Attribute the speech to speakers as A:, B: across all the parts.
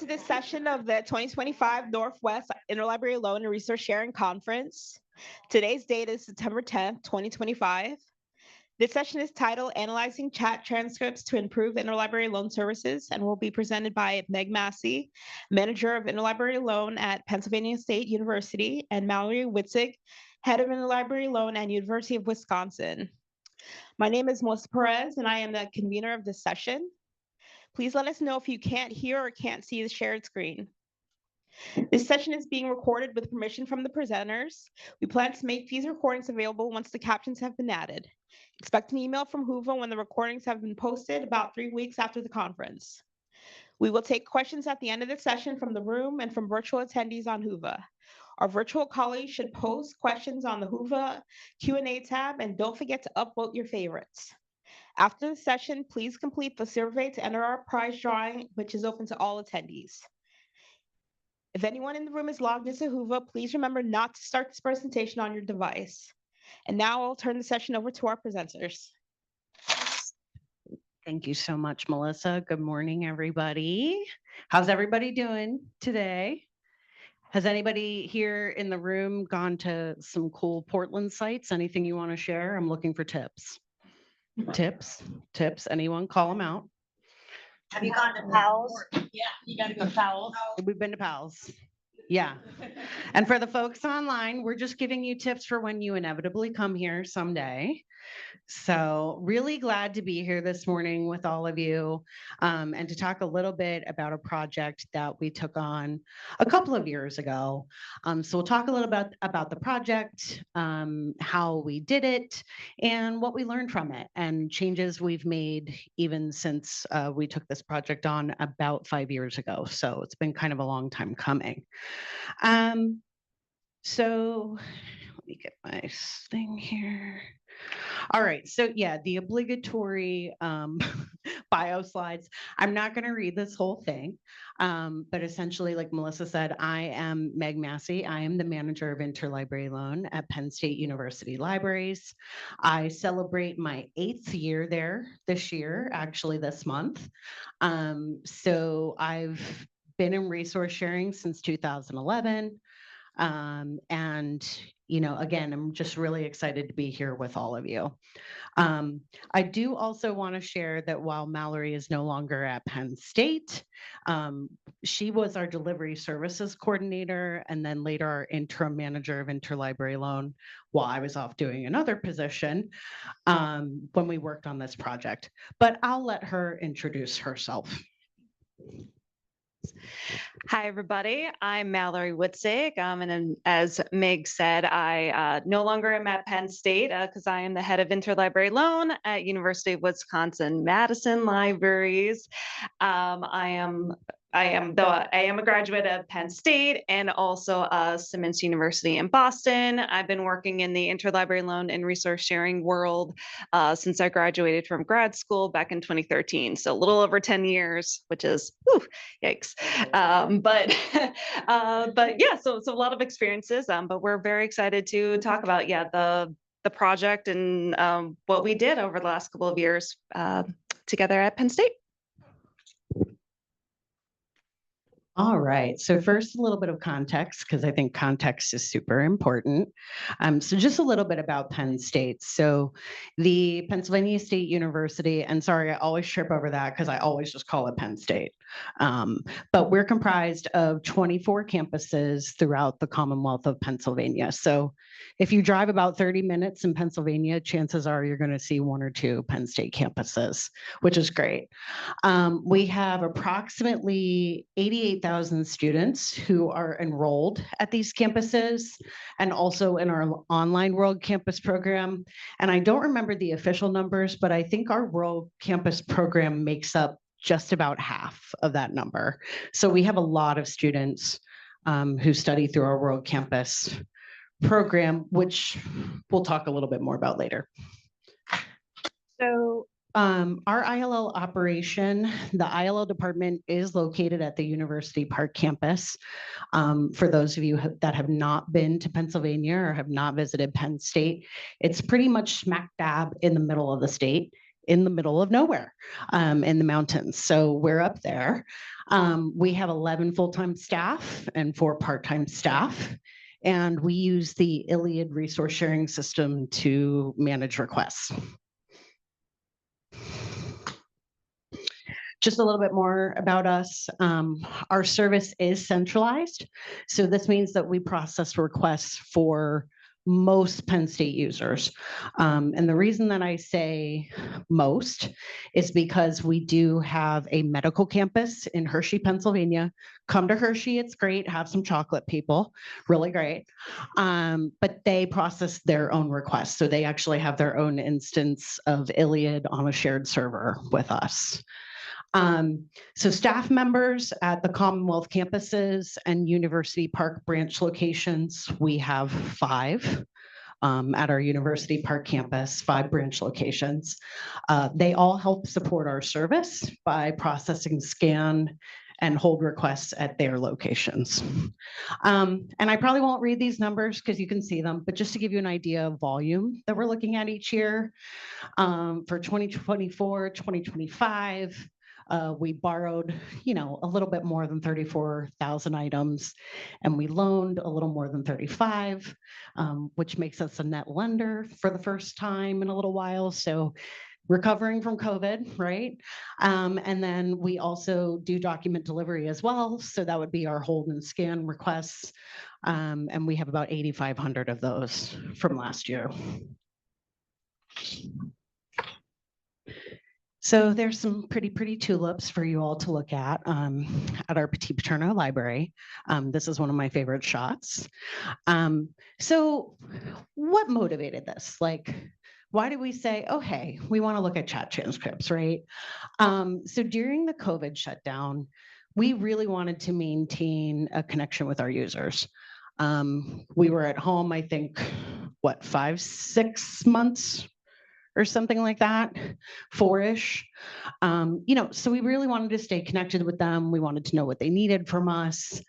A: to this session of the 2025 Northwest Interlibrary Loan and Resource Sharing Conference. Today's date is September 10th, 2025. This session is titled Analyzing Chat Transcripts to Improve Interlibrary Loan Services and will be presented by Meg Massey, Manager of Interlibrary Loan at Pennsylvania State University, and Mallory Witzig, Head of Interlibrary Loan at University of Wisconsin. My name is Melissa Perez, and I am the convener of this session. Please let us know if you can't hear or can't see the shared screen. This session is being recorded with permission from the presenters. We plan to make these recordings available once the captions have been added. Expect an email from Whova when the recordings have been posted about 3 weeks after the conference. We will take questions at the end of the session from the room and from virtual attendees on Whova. Our virtual colleagues should post questions on the Whova Q&A tab, and don't forget to upvote your favorites. After the session, please complete the survey to enter our prize drawing, which is open to all attendees. If anyone in the room is logged into Whova, please remember not to start this presentation on your device. And now I'll turn the session over to our presenters.
B: Thank you so much, Melissa. Good morning, everybody. How's everybody doing today? Has anybody here in the room gone to some cool Portland sites? Anything you want to share? I'm looking for tips. Tips, anyone? Call them out.
C: Have you gone to Powell's? Yeah, you got to go to Powell's.
B: We've been to Powell's. Yeah. And for the folks online, we're just giving you tips for when you inevitably come here someday. So really glad to be here this morning with all of you and to talk a little bit about a project that we took on a couple of years ago. So we'll talk a little bit about the project, how we did it, and what we learned from it, and changes we've made even since we took this project on about 5 years ago. So it's been kind of a long time coming. So let me get my thing here. All right, so yeah, the obligatory bio slides. I'm not going to read this whole thing, but essentially, like Melissa said, I am Meg Massey. I am the manager of Interlibrary Loan at Penn State University Libraries. I celebrate my 8th year there this year, actually this month. So I've been in resource sharing since 2011. And, you know, again, I'm just really excited to be here with all of you. I do also want to share that while Mallory is no longer at Penn State, she was our delivery services coordinator and then later our interim manager of Interlibrary Loan while I was off doing another position when we worked on this project. But I'll let her introduce herself.
D: Hi, everybody. I'm Mallory Witzig, and as Meg said, I no longer am at Penn State because I am the head of Interlibrary Loan at University of Wisconsin-Madison Libraries. I am a graduate of Penn State and also Simmons University in Boston. I've been working in the interlibrary loan and resource sharing world since I graduated from grad school back in 2013. So a little over 10 years, which is, whew, yikes. But yeah, so a lot of experiences, but we're very excited to talk about, the project and what we did over the last couple of years together at Penn State.
B: All right, so first a little bit of context, because I think context is super important. So just a little bit about Penn State. So the Pennsylvania State University, and sorry, I always trip over that because I always just call it Penn State. But we're comprised of 24 campuses throughout the Commonwealth of Pennsylvania. So if you drive about 30 minutes in Pennsylvania, chances are you're going to see 1 or 2 Penn State campuses, which is great. We have approximately 88,000 students who are enrolled at these campuses and also in our online World Campus program. And I don't remember the official numbers, but I think our World Campus program makes up just about half of that number. So we have a lot of students who study through our World Campus program, which we'll talk a little bit more about later. So our ILL operation, the ILL department is located at the University Park campus. For those of you that have not been to Pennsylvania or have not visited Penn State, it's pretty much smack dab in the middle of the state. in the middle of nowhere, in the mountains. So we're up there. We have 11 full-time staff and 4 part-time staff, and we use the Iliad resource sharing system to manage requests. Just a little bit more about us. Our service is centralized. So this means that we process requests for most Penn State users. And the reason that I say most is because we do have a medical campus in Hershey, Pennsylvania. Come to Hershey, it's great. Have some chocolate, people, really great. But they process their own requests. So they actually have their own instance of Iliad on a shared server with us. So staff members at the Commonwealth campuses and University Park branch locations, we have 5 at our University Park campus, 5 branch locations. They all help support our service by processing scan and hold requests at their locations. And I probably won't read these numbers because you can see them, but just to give you an idea of volume that we're looking at each year, for 2024, 2025, we borrowed, a little bit more than 34,000 items, and we loaned a little more than 35, which makes us a net lender for the first time in a little while. So recovering from COVID, right? And then we also do document delivery as well. So that would be our hold and scan requests. And we have about 8,500 of those from last year. So there's some pretty tulips for you all to look at our Petit Paterno library. This is one of my favorite shots. So what motivated this? Like, why did we say, oh, hey, we want to look at chat transcripts, right? So during the COVID shutdown, we really wanted to maintain a connection with our users. We were at home, I think, 5-6 months or something like that, 4-ish. So we really wanted to stay connected with them. We wanted to know what they needed from us.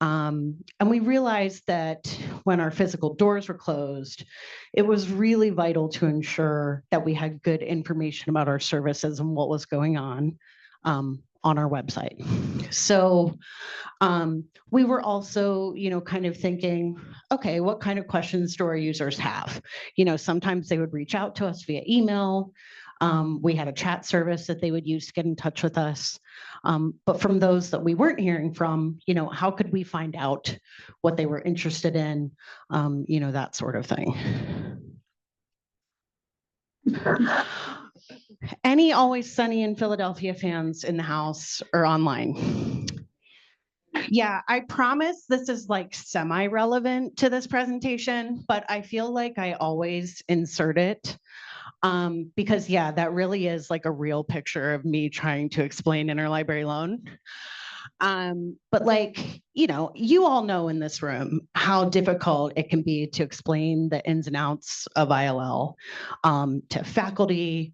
B: And we realized that when our physical doors were closed, it was really vital to ensure that we had good information about our services and what was going on our website. So we were also, kind of thinking, okay, what kind of questions do our users have? Sometimes they would reach out to us via email. We had a chat service that they would use to get in touch with us. But from those that we weren't hearing from, how could we find out what they were interested in, that sort of thing. Any Always Sunny in Philadelphia fans in the house or online? Yeah, I promise this is like semi-relevant to this presentation, but I feel like I always insert it because yeah, that really is like a real picture of me trying to explain interlibrary loan. But like, you all know in this room how difficult it can be to explain the ins and outs of ILL to faculty,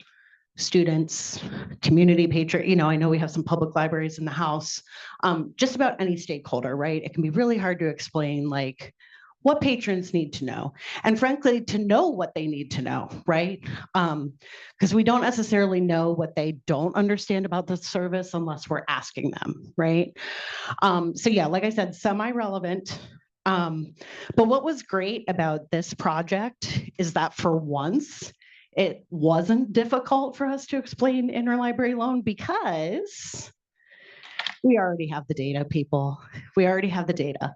B: students, community patron, I know we have some public libraries in the house, just about any stakeholder, right? It can be really hard to explain like what patrons need to know. And frankly, to know what they need to know, right? Because we don't necessarily know what they don't understand about the service unless we're asking them, right? So yeah, like I said, semi-relevant. But what was great about this project is that for once, it wasn't difficult for us to explain interlibrary loan because we already have the data, people. We already have the data.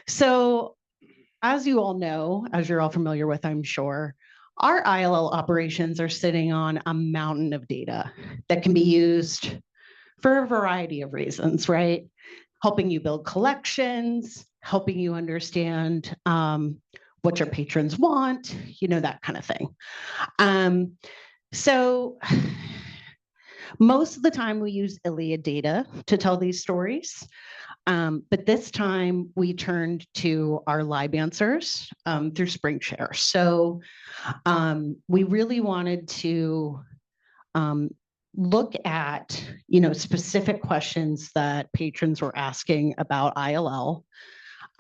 B: So as you all know, as you're all familiar with, I'm sure, our ILL operations are sitting on a mountain of data that can be used for a variety of reasons, right? Helping you build collections, helping you understand what your patrons want, that kind of thing. So most of the time we use Iliad data to tell these stories. But this time we turned to our live answers through SpringShare. So we really wanted to look at, specific questions that patrons were asking about ILL.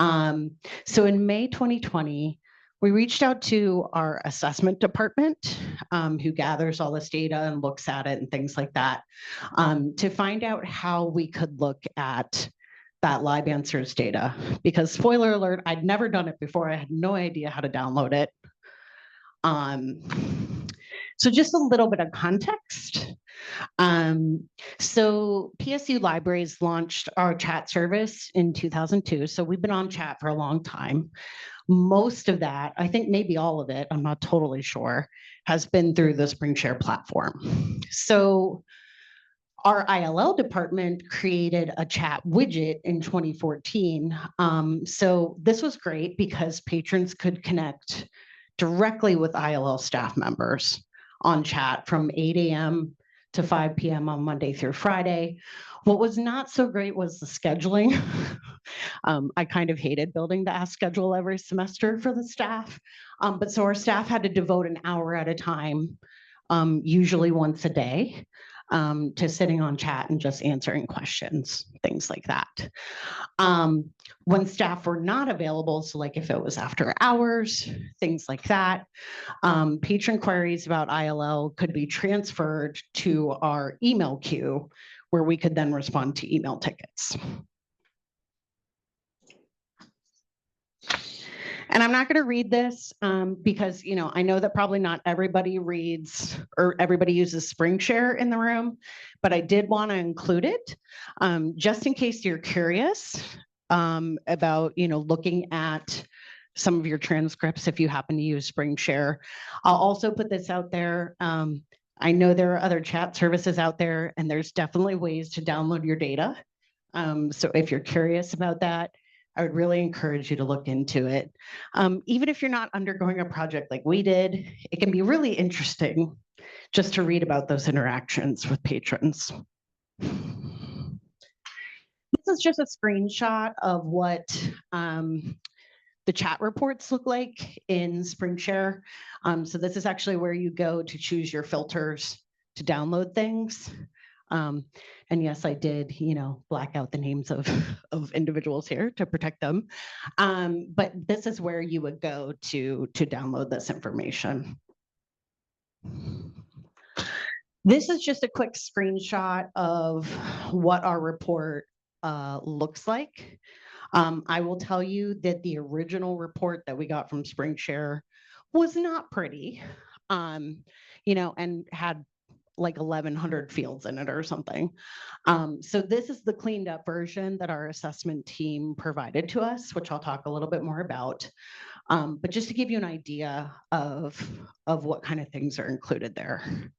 B: So in May 2020, We reached out to our assessment department, who gathers all this data and looks at it and things like that, to find out how we could look at that live answers data. Because spoiler alert, I'd never done it before. I had no idea how to download it. So just a little bit of context. So PSU Libraries launched our chat service in 2002. So we've been on chat for a long time. Most of that, I think maybe all of it, I'm not totally sure, has been through the SpringShare platform. So our ILL department created a chat widget in 2014. So this was great because patrons could connect directly with ILL staff members on chat from 8 a.m. to 5 p.m. on Monday through Friday. What was not so great was the scheduling. I kind of hated building the Ask schedule every semester for the staff. But so our staff had to devote an hour at a time, usually once a day, to sitting on chat and just answering questions, things like that. When staff were not available, so like if it was after hours, things like that, patron queries about ILL could be transferred to our email queue where we could then respond to email tickets. And I'm not going to read this because, you know, I know that probably not everybody reads or everybody uses SpringShare in the room, but I did want to include it just in case you're curious about, you know, looking at some of your transcripts if you happen to use SpringShare. I'll also put this out there. I know there are other chat services out there, and there's definitely ways to download your data. So if you're curious about that, I would really encourage you to look into it. Even if you're not undergoing a project like we did, it can be really interesting just to read about those interactions with patrons. This is just a screenshot of what the chat reports look like in SpringShare. So this is actually where you go to choose your filters to download things. And yes, I did, you know, black out the names of individuals here to protect them. But this is where you would go to download this information. This is just a quick screenshot of what our report looks like. I will tell you that the original report that we got from SpringShare was not pretty, you know, and had like 1,100 fields in it or something. So this is the cleaned up version that our assessment team provided to us, which I'll talk a little bit more about. But just to give you an idea of what kind of things are included there.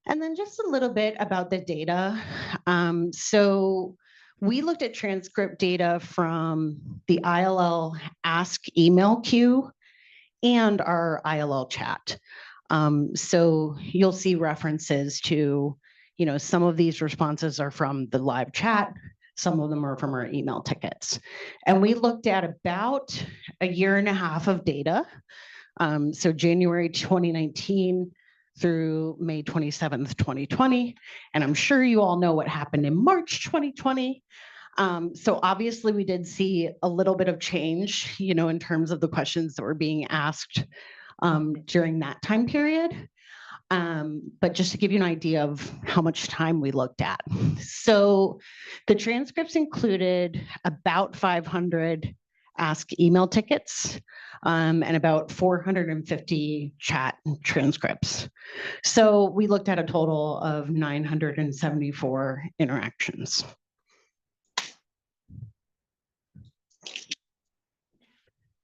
B: And then just a little bit about the data. So we looked at transcript data from the ILL Ask email queue and our ILL chat. So you'll see references to, you know, some of these responses are from the live chat, some of them are from our email tickets. And we looked at about 1.5 years of data. So January 2019 through May 27th, 2020. And I'm sure you all know what happened in March 2020. So obviously we did see a little bit of change, you know, in terms of the questions that were being asked during that time period. But just to give you an idea of how much time we looked at. So the transcripts included about 500 Ask email tickets and about 450 chat transcripts. So we looked at a total of 974 interactions.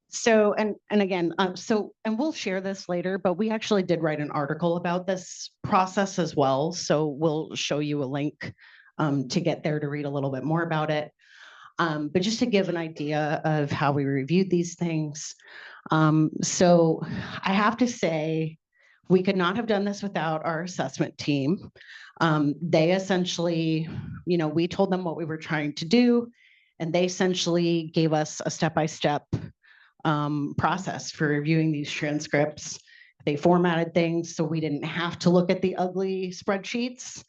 B: So, and again, and we'll share this later, but we actually did write an article about this process as well. So we'll show you a link to get there to read a little bit more about it. But just to give an idea of how we reviewed these things. So I have to say, we could not have done this without our assessment team. They essentially, you know, we told them what we were trying to do, and they essentially gave us a step-by-step process for reviewing these transcripts. They formatted things so we didn't have to look at the ugly spreadsheets.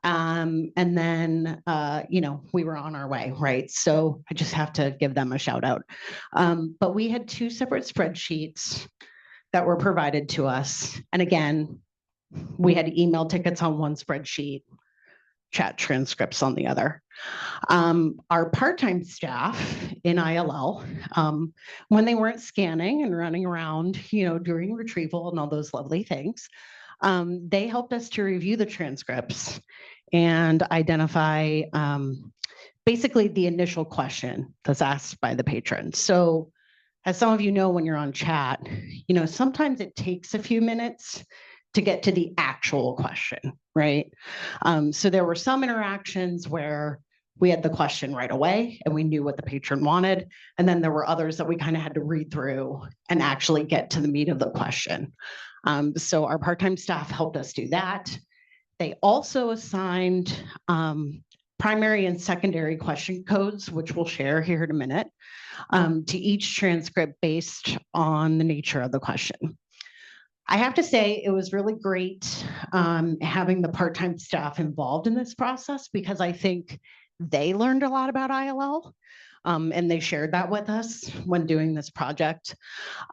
B: And then, we were on our way, right? So I just have to give them a shout out. But we had 2 separate spreadsheets that were provided to us. And again, we had email tickets on one spreadsheet, chat transcripts on the other. Our part-time staff in ILL, when they weren't scanning and running around, during retrieval and all those lovely things, they helped us to review the transcripts and identify basically the initial question that's asked by the patron. So as some of you know, when you're on chat, sometimes it takes a few minutes to get to the actual question, right? So there were some interactions where we had the question right away and we knew what the patron wanted. And then there were others that we kind of had to read through and actually get to the meat of the question. So our part-time staff helped us do that. They also assigned primary and secondary question codes, which we'll share here in a minute, to each transcript based on the nature of the question. I have to say it was really great having the part-time staff involved in this process, because I think they learned a lot about ILL, and they shared that with us when doing this project.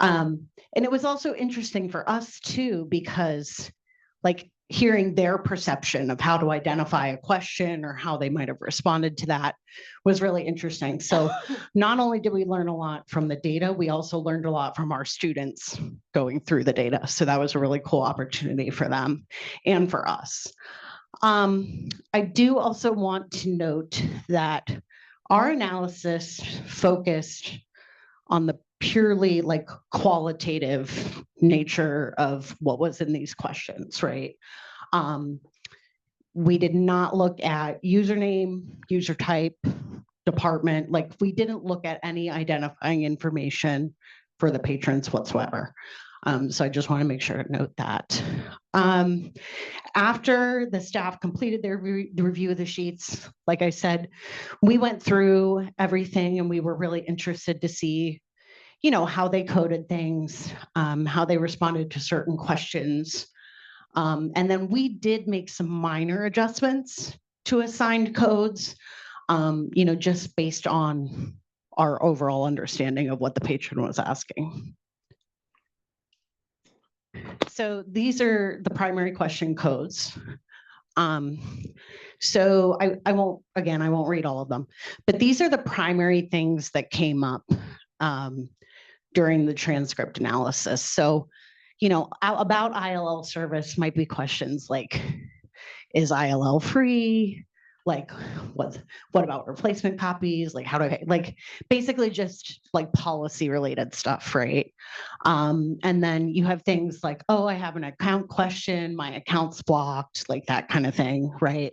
B: And it was also interesting for us too, because hearing their perception of how to identify a question or how they might have responded to that was really interesting. So not only did we learn a lot from the data, we also learned a lot from our students going through the data. So that was a really cool opportunity for them and for us. I do also want to note that our analysis focused on the purely qualitative nature of what was in these questions, right? We did not look at username, user type, department. We didn't look at any identifying information for the patrons whatsoever. So I just want to make sure to note that. After the staff completed their the review of the sheets, like I said, we went through everything and we were really interested to see how they coded things, how they responded to certain questions. And then we did make some minor adjustments to assigned codes, just based on our overall understanding of what the patron was asking. So these are the primary question codes. So I won't read all of them, but these are the primary things that came up during the transcript analysis. So, about ILL service might be questions like, is ILL free? What about replacement copies? How do I, basically just policy related stuff, right? And then you have things like, oh, I have an account question, my account's blocked, that kind of thing, right?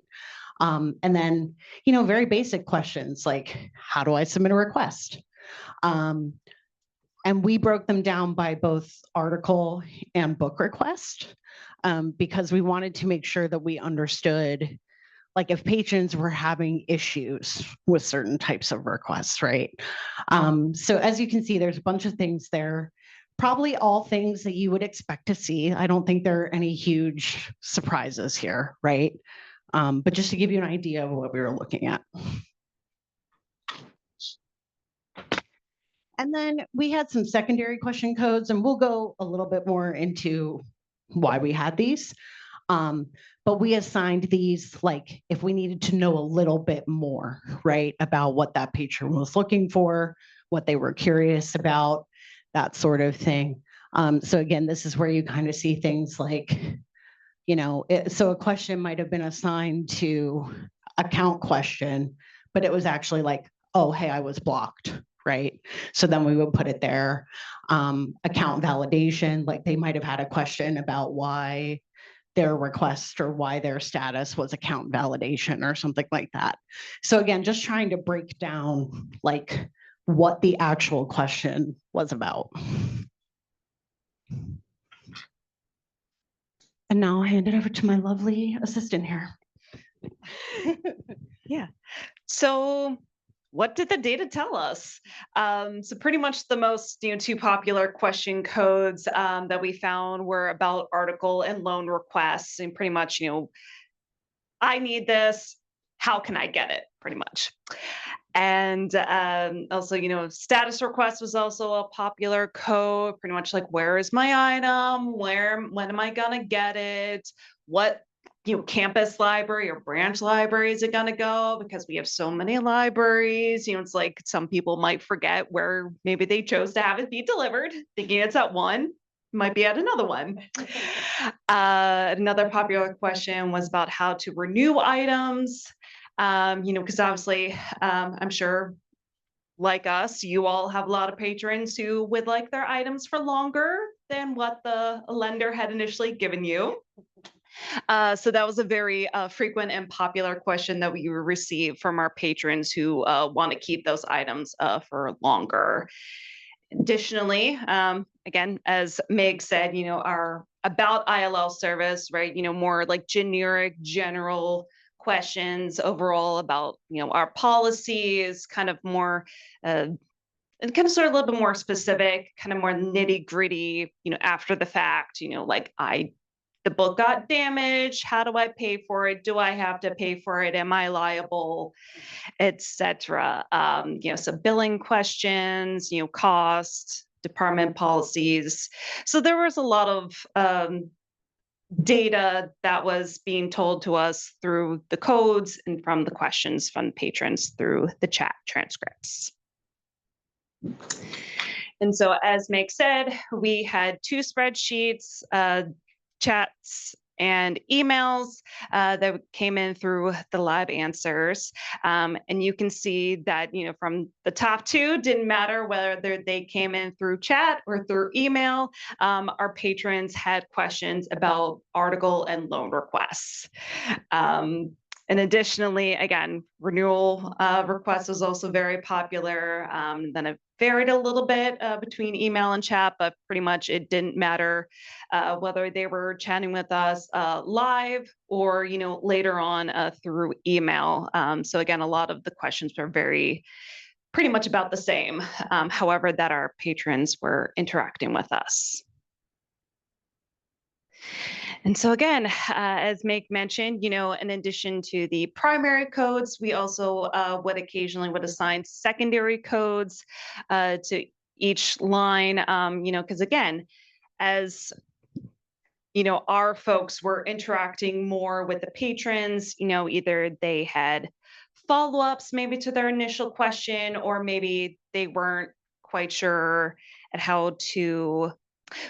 B: And then, very basic questions like, how do I submit a request? And we broke them down by both article and book request, because we wanted to make sure that we understood if patrons were having issues with certain types of requests, right? So as you can see, there's a bunch of things there, probably all things that you would expect to see. I don't think there are any huge surprises here, right? But just to give you an idea of what we were looking at. And then we had some secondary question codes, and we'll go a little bit more into why we had these. But we assigned these if we needed to know a little bit more, right, about what that patron was looking for, what they were curious about, that sort of thing. So again, this is where you kind of see things so a question might have been assigned to account question, but it was actually oh, hey, I was blocked, right? So then we would put it there. Account validation, they might have had a question about why their request or why their status was account validation or something like that. So again, just trying to break down what the actual question was about. And now I'll hand it over to my lovely assistant here.
D: Yeah. So what did the data tell us? So pretty much the most, 2 popular question codes that we found were about article and loan requests, and pretty much, I need this. How can I get it? Pretty much. And also, status request was also a popular code, pretty much like, where is my item? When am I gonna get it? What campus library or branch library is it gonna go? Because we have so many libraries, it's like some people might forget where maybe they chose to have it be delivered, thinking it's at one, might be at another one. Another popular question was about how to renew items. Because obviously, I'm sure, like us, you all have a lot of patrons who would like their items for longer than what the lender had initially given you. So that was a very frequent and popular question that we received from our patrons who want to keep those items for longer. Additionally, again, as Meg said, our about ILL service, right? More like generic, general questions overall about, our policies, kind of more, and kind of sort of a little bit more specific, kind of more nitty gritty, after the fact, like the book got damaged. How do I pay for it? Do I have to pay for it? Am I liable? Etc. So billing questions, cost, department policies. So there was a lot of data that was being told to us through the codes and from the questions from patrons through the chat transcripts. And so, as Meg said, we had 2 spreadsheets, chats and emails that came in through the lab answers. And you can see that, from the top 2, didn't matter whether they came in through chat or through email, our patrons had questions about article and loan requests. And additionally, again, renewal requests was also very popular. Then it varied a little bit between email and chat, but pretty much it didn't matter whether they were chatting with us live or, later on through email. So again, a lot of the questions were pretty much about the same, however that our patrons were interacting with us. And so again, as Meg mentioned, in addition to the primary codes, we also would occasionally assign secondary codes to each line, because again, as our folks were interacting more with the patrons, either they had follow-ups maybe to their initial question, or maybe they weren't quite sure at how to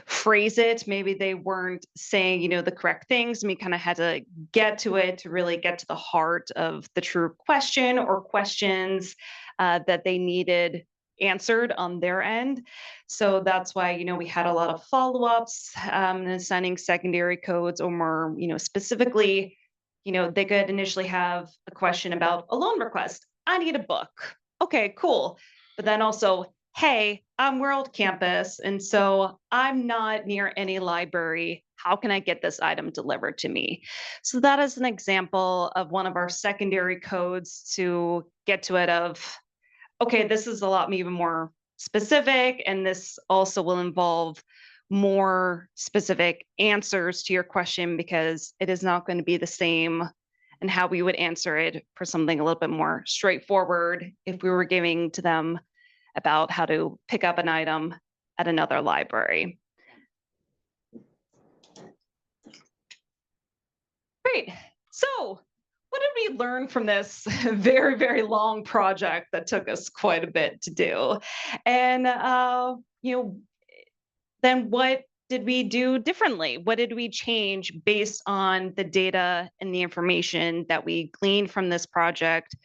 D: phrase it. Maybe they weren't saying, the correct things, and we kind of had to get to it to really get to the heart of the true question or questions that they needed answered on their end. So that's why, we had a lot of follow-ups and assigning secondary codes, or more, specifically, they could initially have a question about a loan request. I need a book. Okay, cool. But then also, hey, I'm World Campus, and so I'm not near any library. How can I get this item delivered to me? So that is an example of one of our secondary codes to get to it of, okay, this is a lot even more specific, and this also will involve more specific answers to your question, because it is not going to be the same and how we would answer it for something a little bit more straightforward if we were giving to them about how to pick up an item at another library. Great. So what did we learn from this very, very long project that took us quite a bit to do? And, then what did we do differently? What did we change based on the data and the information that we gleaned from this project,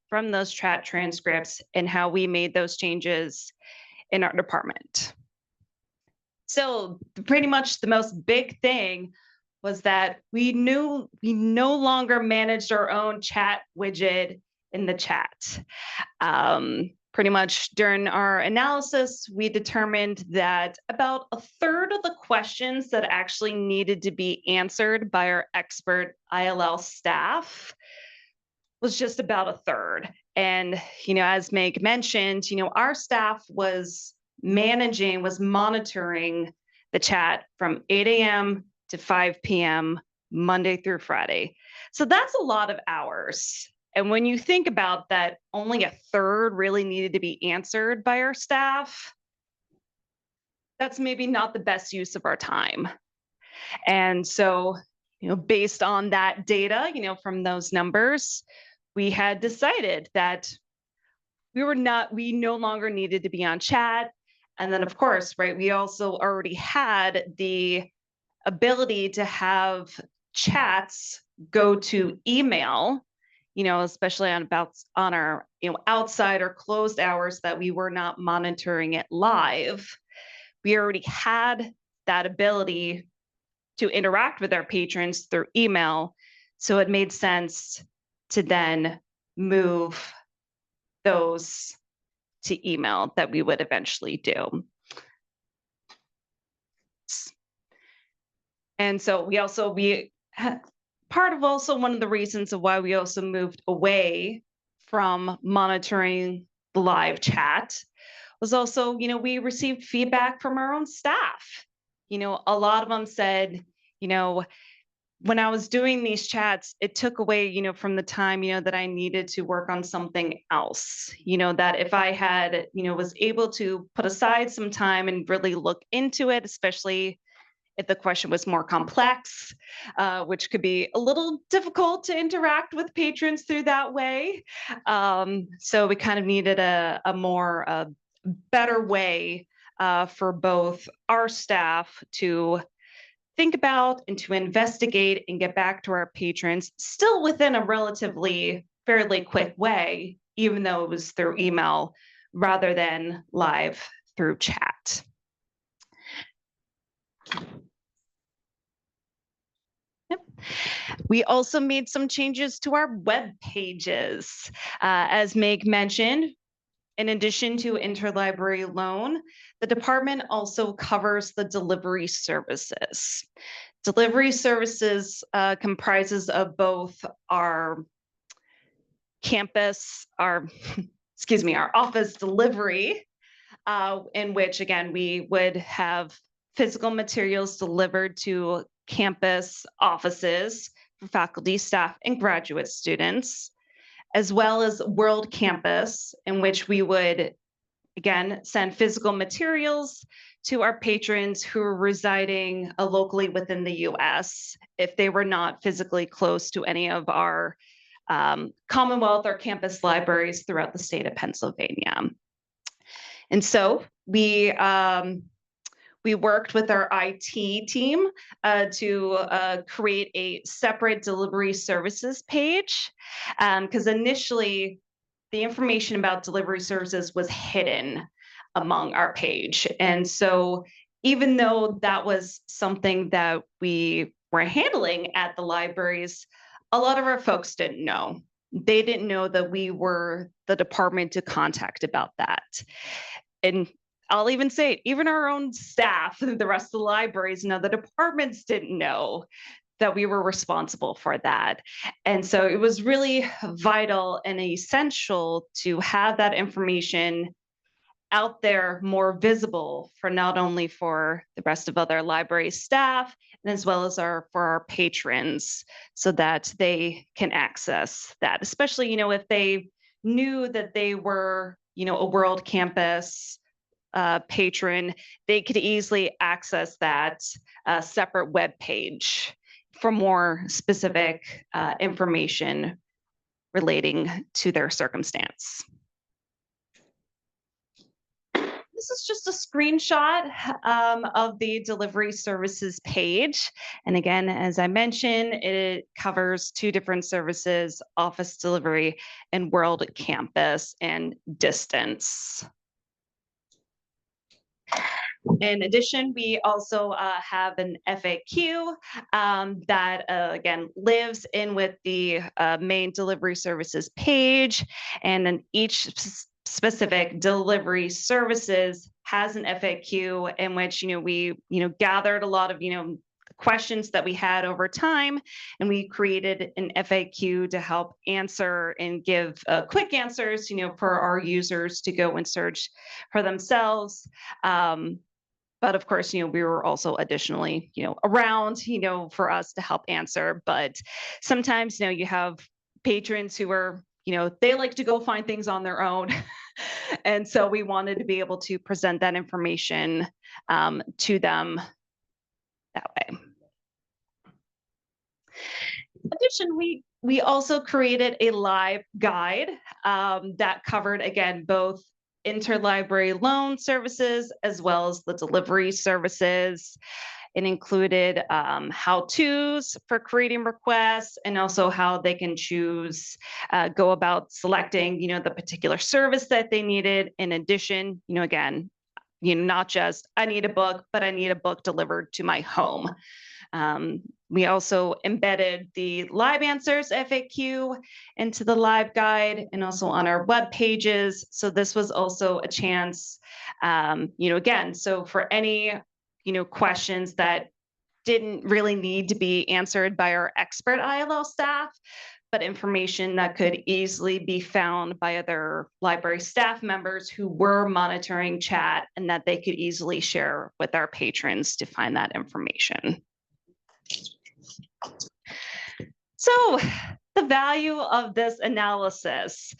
D: from those chat transcripts, and how we made those changes in our department? So pretty much the most big thing was that we no longer managed our own chat widget in the chat. Pretty much during our analysis, we determined that about a third of the questions that actually needed to be answered by our expert ILL staff was just about a third. And, as Meg mentioned, our staff was monitoring the chat from 8 a.m. to 5 p.m. Monday through Friday. So that's a lot of hours. And when you think about that, only a third really needed to be answered by our staff. That's maybe not the best use of our time. And so, based on that data, from those numbers, we had decided that we no longer needed to be on chat. And then of course, right, we also already had the ability to have chats go to email, especially on our, outside or closed hours that we were not monitoring it live. We already had that ability to interact with our patrons through email. So it made sense to then move those to email that we would eventually do. And so part of also one of the reasons of why we also moved away from monitoring the live chat was also, we received feedback from our own staff. A lot of them said, when I was doing these chats, it took away, from the time, that I needed to work on something else, that if I had, was able to put aside some time and really look into it, especially if the question was more complex, which could be a little difficult to interact with patrons through that way. So we kind of needed a better way for both our staff to think about and to investigate and get back to our patrons, still within a relatively fairly quick way, even though it was through email rather than live through chat. Yep. We also made some changes to our web pages. As Meg mentioned, in addition to interlibrary loan, the department also covers the delivery services. Delivery services comprises of both our campus, our office delivery, in which again, we would have physical materials delivered to campus offices for faculty, staff, and graduate students, as well as World Campus, in which we would, again, send physical materials to our patrons who are residing locally within the US, if they were not physically close to any of our Commonwealth or campus libraries throughout the state of Pennsylvania. And so we worked with our IT team to create a separate delivery services page, because initially the information about delivery services was hidden among our page. And so even though that was something that we were handling at the libraries, a lot of our folks didn't know. They didn't know that we were the department to contact about that. And I'll even say, even our own staff, the rest of the libraries, the departments didn't know that we were responsible for that. And so it was really vital and essential to have that information out there more visible for not only for the rest of other library staff, and as well as for our patrons, so that they can access that, especially, if they knew that they were, a World Campus patron, they could easily access that separate web page for more specific information relating to their circumstance. This is just a screenshot of the delivery services page. And again, as I mentioned, it covers two different services: office delivery and World Campus and distance. In addition, we also have an FAQ that, again, lives in with the main delivery services page, and then each specific delivery services has an FAQ in which, we, gathered a lot of, questions that we had over time, and we created an FAQ to help answer and give quick answers, for our users to go and search for themselves. But of course, we were also additionally, around, for us to help answer. But sometimes, you have patrons who are, they like to go find things on their own. And so we wanted to be able to present that information to them that way. In addition, we also created a live guide that covered, again, both interlibrary loan services as well as the delivery services. It included how-tos for creating requests and also how they can go about selecting, the particular service that they needed. In addition, again, not just I need a book, but I need a book delivered to my home. We also embedded the live answers FAQ into the live guide and also on our web pages. So this was also a chance, again, so for any, questions that didn't really need to be answered by our expert ILL staff, but information that could easily be found by other library staff members who were monitoring chat and that they could easily share with our patrons to find that information. So the value of this analysis,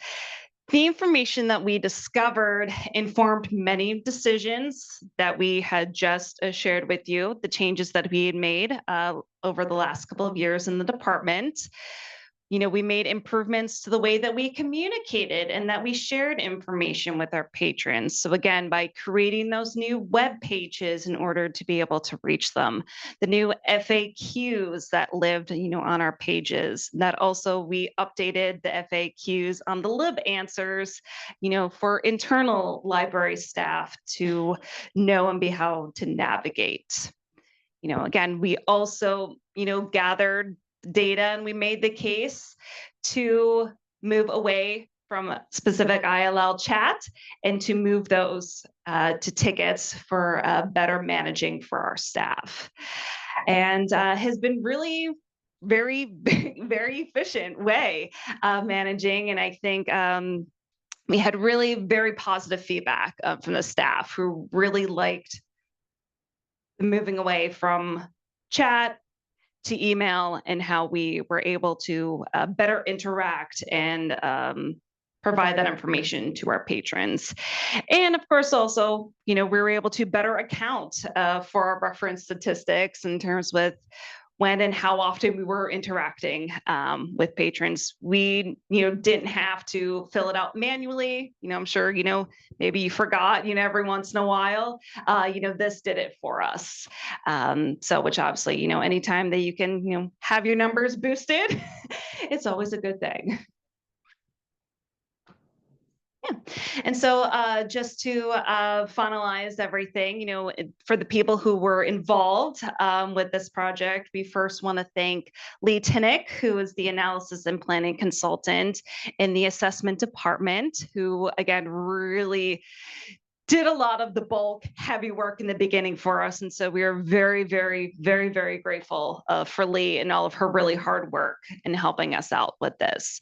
D: the information that we discovered informed many decisions that we had just shared with you, the changes that we had made over the last couple of years in the department. We made improvements to the way that we communicated and that we shared information with our patrons. So again, by creating those new web pages in order to be able to reach them, the new FAQs that lived, on our pages, that also we updated the FAQs on the lib answers, for internal library staff to know and be how to navigate. Again, we also, gathered data and we made the case to move away from specific ILL chat and to move those to tickets for better managing for our staff. And has been really very, very efficient way of managing. And I think we had really very positive feedback from the staff who really liked moving away from chat to email and how we were able to better interact and provide that information to our patrons. And of course, also, we were able to better account for our reference statistics in terms with when and how often we were interacting with patrons. We, didn't have to fill it out manually. I'm sure, maybe you forgot, every once in a while, this did it for us. So, which obviously, anytime that you can, have your numbers boosted, it's always a good thing. Yeah. And so just to finalize everything, for the people who were involved with this project, we first want to thank Lee Tinnick, who is the analysis and planning consultant in the assessment department, who again really did a lot of the bulk heavy work in the beginning for us. And so we are very, very, very, very grateful for Lee and all of her really hard work in helping us out with this.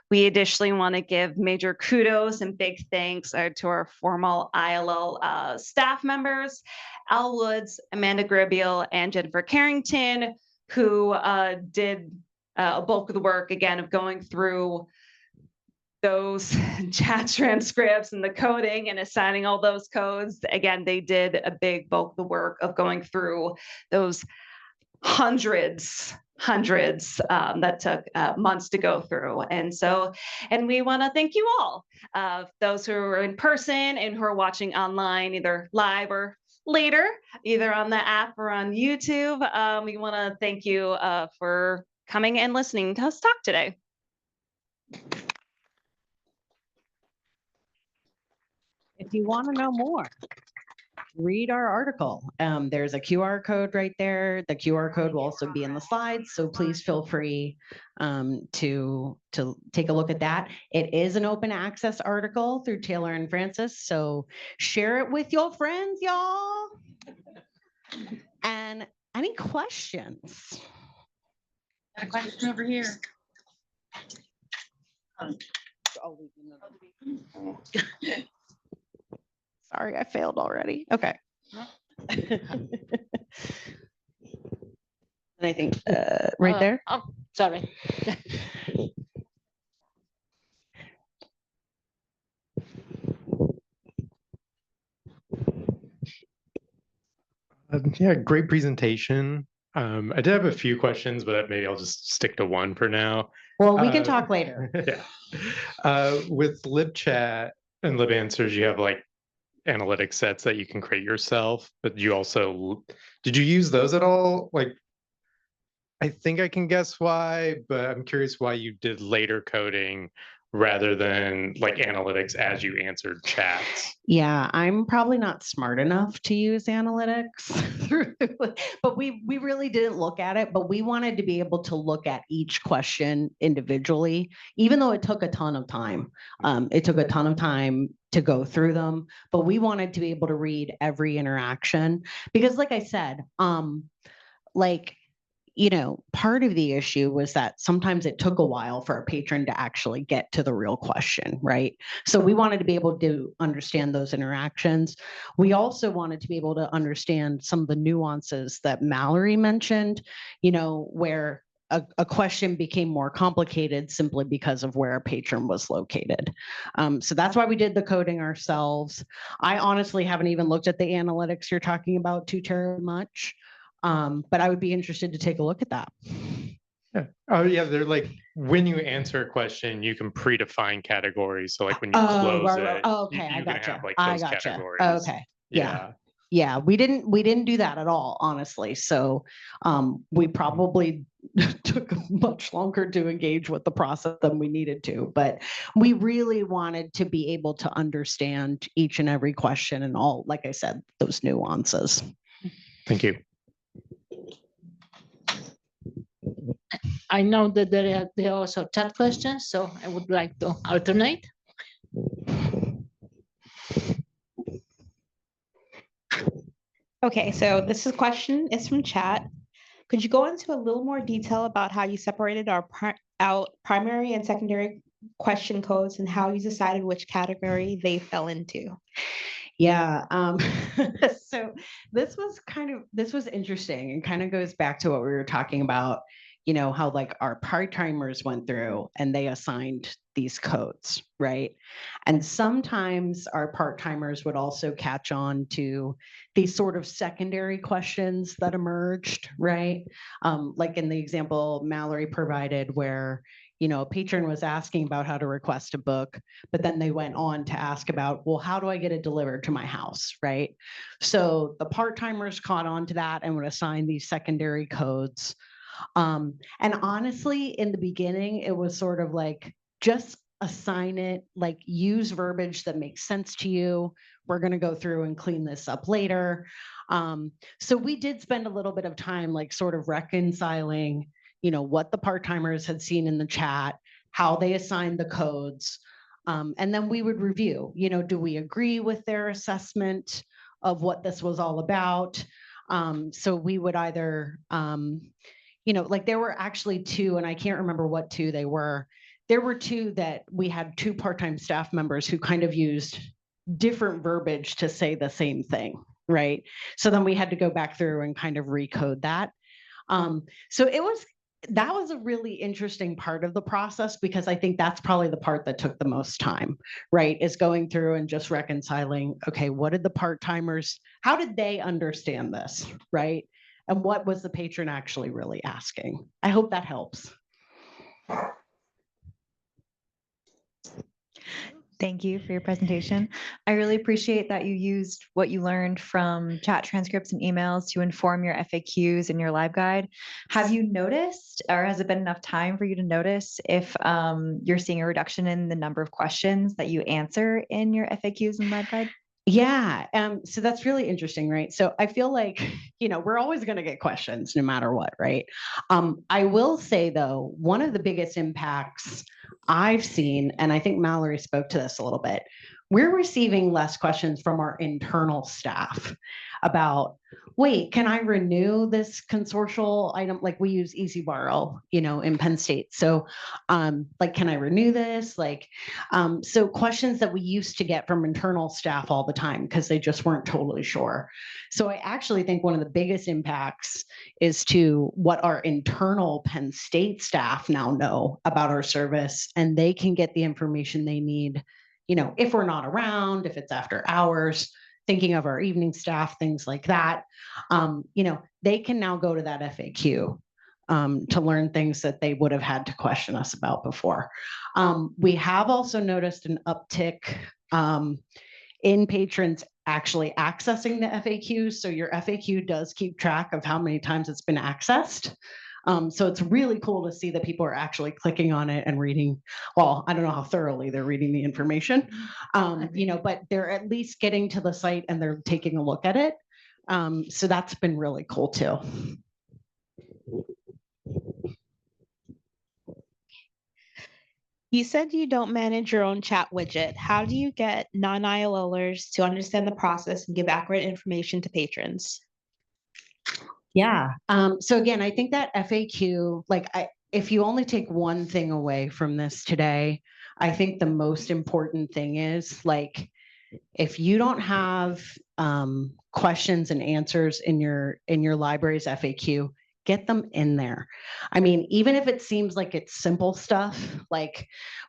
D: We additionally want to give major kudos and big thanks to our formal ILL staff members, Al Woods, Amanda Gribbiel, and Jennifer Carrington, who did a bulk of the work, again, of going through those chat transcripts and the coding and assigning all those codes. Again, they did a big bulk of the work of going through those hundreds that took months to go through. And we want to thank you all, those who are in person and who are watching online, either live or later, either on the app or on YouTube. We want to thank you for coming and listening to us talk today.
B: If you want to know more, read our article. There's a QR code right there. The QR code will also be in the slides, so please feel free to take a look at that. It is an open access article through Taylor and Francis, so share it with your friends, y'all. And any questions?
C: Got a question over here.
B: Sorry, I failed already. Okay. And I think right there.
C: Oh, sorry.
E: Yeah, great presentation. I did have a few questions, but maybe I'll just stick to one for now.
B: Well, we can talk later.
E: Yeah. With LibChat and LibAnswers, you have like analytic sets that you can create yourself, but you also, did you use those at all? Like, I think I can guess why, but I'm curious why you did later coding rather than like analytics as you answered chats.
B: Yeah, I'm probably not smart enough to use analytics, but we really didn't look at it, but we wanted to be able to look at each question individually, even though it took a ton of time. It took a ton of time to go through them, but we wanted to be able to read every interaction because like I said, part of the issue was that sometimes it took a while for a patron to actually get to the real question, right? So we wanted to be able to understand those interactions. We also wanted to be able to understand some of the nuances that Mallory mentioned, where a question became more complicated simply because of where a patron was located. So that's why we did the coding ourselves. I honestly haven't even looked at the analytics you're talking about too terribly much. But I would be interested to take a look at that.
E: Yeah. Oh, yeah. They're like when you answer a question, you can predefine categories. So, like when you close it,
B: okay,
E: you
B: I gotcha.
E: can have like
B: I
E: those
B: gotcha.
E: categories.
B: Okay. Yeah. We didn't do that at all, honestly. So, we probably took much longer to engage with the process than we needed to, but we really wanted to be able to understand each and every question and all, like I said, those nuances.
E: Thank you.
C: I know that there are also chat questions, so I would like to alternate.
A: Okay, so this question is from chat. Could you go into a little more detail about how you separated out primary and secondary question codes and how you decided which category they fell into?
B: Yeah. So this was interesting and kind of goes back to what we were talking about, how like our part-timers went through and they assigned these codes, right? And sometimes our part-timers would also catch on to these sort of secondary questions that emerged, right? Like in the example Mallory provided where a patron was asking about how to request a book, but then they went on to ask about, well, how do I get it delivered to my house, right? So the part-timers caught on to that and would assign these secondary codes. And honestly, in the beginning, it was sort of like, just assign it, like use verbiage that makes sense to you. We're going to go through and clean this up later. So we did spend a little bit of time like sort of reconciling what the part-timers had seen in the chat, how they assigned the codes. And then we would review, do we agree with their assessment of what this was all about? So we would either, like there were actually two, and I can't remember what two they were. There were two that we had two part-time staff members who kind of used different verbiage to say the same thing, right? So then we had to go back through and kind of recode that. So that was a really interesting part of the process because I think that's probably the part that took the most time, right? Is going through and just reconciling, okay, what did the part-timers, how did they understand this, right? And what was the patron actually really asking? I hope that helps.
F: Thank you for your presentation. I really appreciate that you used what you learned from chat transcripts and emails to inform your FAQs and your live guide. Have you noticed, or has it been enough time for you to notice if you're seeing a reduction in the number of questions that you answer in your FAQs and live guide?
B: Yeah, so that's really interesting, right? So I feel like, we're always going to get questions no matter what, right? I will say though, one of the biggest impacts I've seen, and I think Mallory spoke to this a little bit, we're receiving less questions from our internal staff about, wait, can I renew this consortial item? Like we use Easy Borrow, in Penn State. So like, can I renew this? Like, so questions that we used to get from internal staff all the time because they just weren't totally sure. So I actually think one of the biggest impacts is to what our internal Penn State staff now know about our service, and they can get the information they need, if we're not around, if it's after hours, thinking of our evening staff, things like that. They can now go to that FAQ to learn things that they would have had to question us about before. We have also noticed an uptick in patrons actually accessing the FAQs. So your FAQ does keep track of how many times it's been accessed. So it's really cool to see that people are actually clicking on it and reading. Well, I don't know how thoroughly they're reading the information, but they're at least getting to the site and they're taking a look at it. So that's been really cool too.
A: You said you don't manage your own chat widget. How do you get non-ILLers to understand the process and give accurate information to patrons?
B: Yeah. So again, I think that FAQ, if you only take one thing away from this today, I think the most important thing is if you don't have questions and answers in your library's FAQ, get them in there. I mean, even if it seems like it's simple stuff,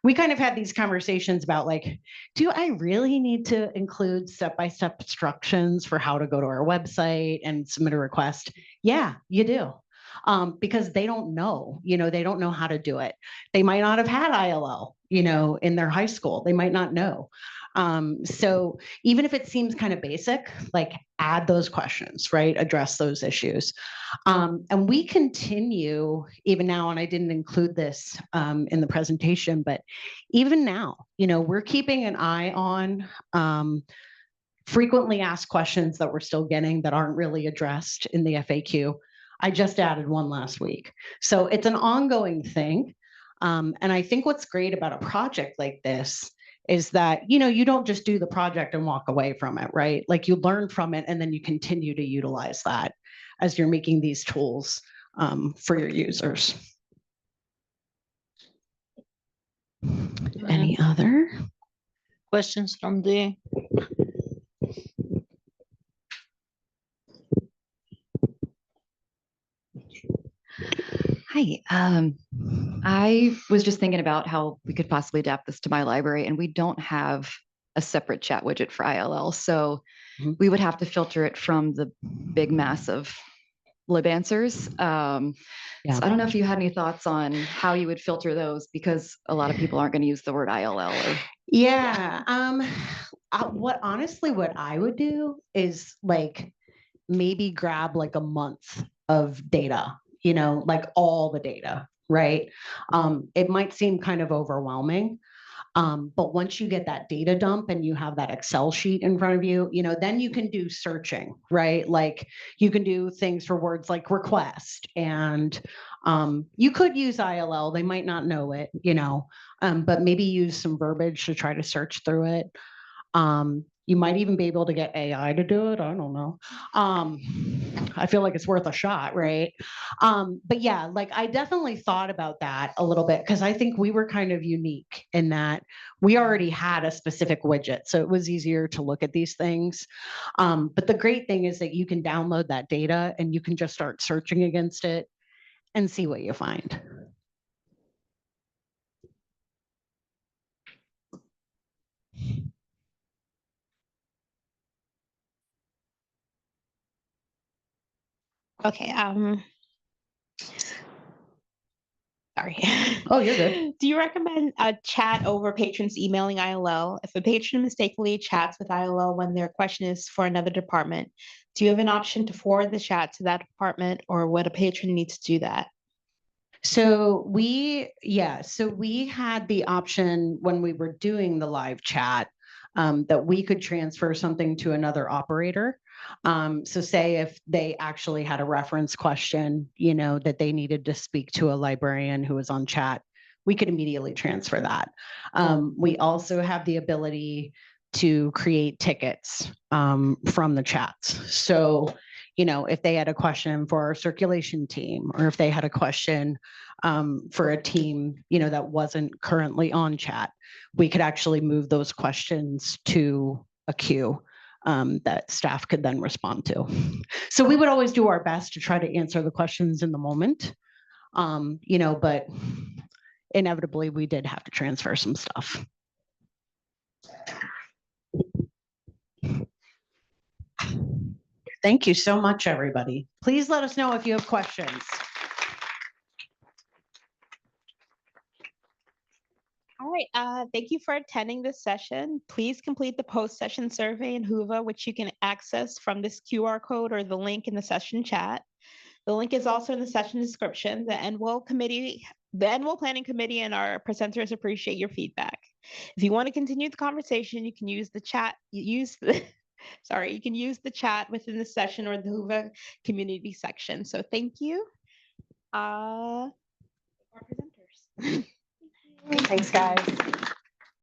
B: we kind of had these conversations about do I really need to include step-by-step instructions for how to go to our website and submit a request? Yeah, you do. Because they don't know, they don't know how to do it. They might not have had ILL, in their high school. They might not know. So even if it seems kind of basic, add those questions, right? Address those issues. And we continue even now, and I didn't include this in the presentation, but even now, we're keeping an eye on frequently asked questions that we're still getting that aren't really addressed in the FAQ. I just added one last week. So it's an ongoing thing. And I think what's great about a project like this is that, you don't just do the project and walk away from it, right? You learn from it and then you continue to utilize that as you're making these tools for your users. Any other
C: questions from the
G: Hi, I was just thinking about how we could possibly adapt this to my library, and we don't have a separate chat widget for ILL. So we would have to filter it from the big mass of lib answers. So I don't know if you had any thoughts on how you would filter those, because a lot of people aren't going to use the word ILL.
B: What I would do is maybe grab a month of data, all the data, right? It might seem kind of overwhelming. But once you get that data dump and you have that Excel sheet in front of you, then you can do searching, right? You can do things for words like request, and you could use ILL. They might not know it, but maybe use some verbiage to try to search through it. You might even be able to get AI to do it. I don't know. I feel like it's worth a shot, right? But yeah, I definitely thought about that a little bit, because I think we were kind of unique in that we already had a specific widget. So it was easier to look at these things. But the great thing is that you can download that data and you can just start searching against it and see what you find.
A: Okay, sorry.
B: Oh, you're good.
A: Do you recommend a chat over patrons emailing ILL? If a patron mistakenly chats with ILL when their question is for another department, do you have an option to forward the chat to that department, or would a patron need to do that?
B: So we had the option when we were doing the live chat that we could transfer something to another operator. So say if they actually had a reference question, that they needed to speak to a librarian who was on chat, we could immediately transfer that. We also have the ability to create tickets from the chats. So, if they had a question for our circulation team, or if they had a question for a team, that wasn't currently on chat, we could actually move those questions to a queue that staff could then respond to. So we would always do our best to try to answer the questions in the moment, but inevitably we did have to transfer some stuff. Thank you so much, everybody. Please let us know if you have questions.
A: All right, thank you for attending this session. Please complete the post-session survey in Whova, which you can access from this QR code or the link in the session chat. The link is also in the session description. The NWILL Planning Committee and our presenters appreciate your feedback. If you want to continue the conversation, you can use the chat, you can use the chat within the session or the Whova community section. So thank you. Our presenters.
B: Thanks, guys.